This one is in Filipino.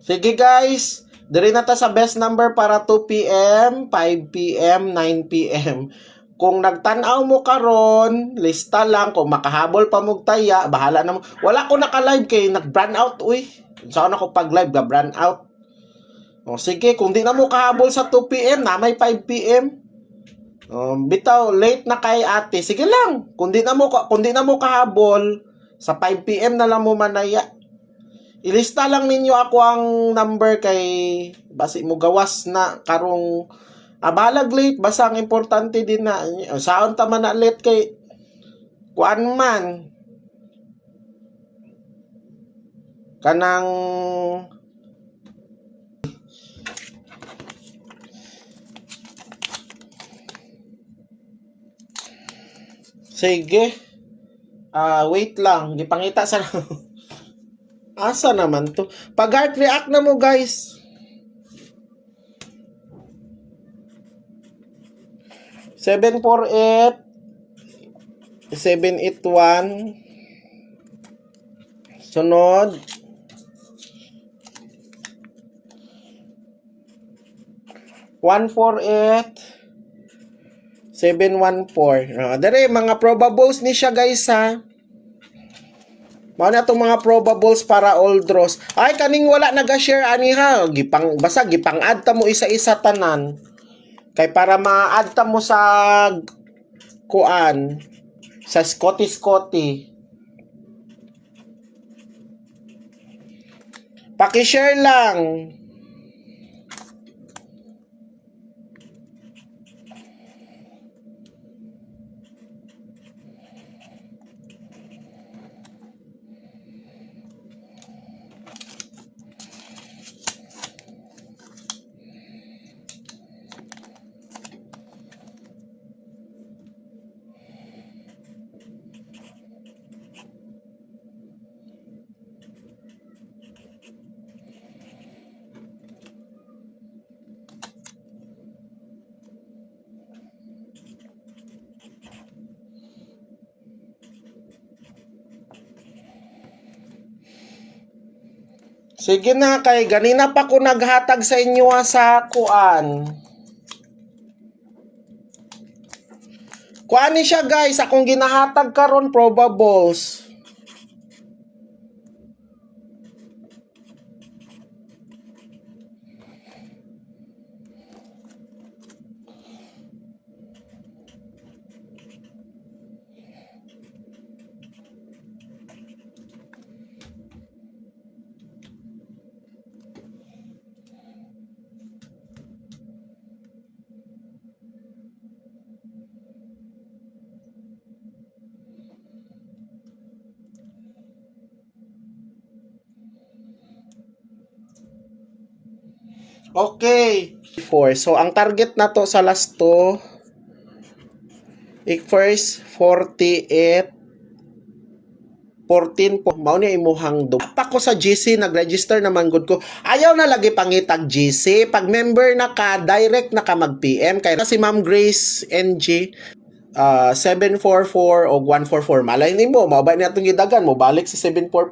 Sige guys, diri na ta sa best number para 2 p.m., 5 p.m., 9 p.m. Kung nagtanaw mo karon, lista lang kung makahabol pa mo taya, bahala na mo. Wala ko naka-live kay nag-brand out uy. Saan ako pag-live ga brand out. O sige, kung di na mo kahabol sa 2 p.m., na may 5 p.m. Bitaw late na kay ate. Sige lang. Kung di na mo kahabol sa 5 p.m. na lang mo manaya. Ilista lang ninyo ako ang number kay basi mo gawas na karong balag late basta ang importante din na saon ta man na late kay kuan man kanang sige wait lang gipangita sa asa naman to pag heart react na mo guys 748 781 sunod 148 714 dere mga probables ni siya guys ha. Mao na itong mga probables para all draws. Ay, kaning wala naga-share ani ha. Basta gipang-add ta mo isa-isa tanan. Kay para ma-add ta mo sa kuan sa Scotty. Paki-share lang. Sige na kay ganina pa ko naghatag sa inyo sa kuan. Kuan ni siya guys, akong ginahatag karon probables. Okay. 4. So, ang target na to sa last to, first, 48, 14 po. Mao ni imuhang do. Pa ko sa GC, nag-register naman good ko. Ayaw na lagi pangitag GC. Pag member na ka, direct na ka mag-PM. Kaya si Ma'am Grace NG, 744 o 144. Malay ni mo, mabay na itong gidagan mo. Balik si 744.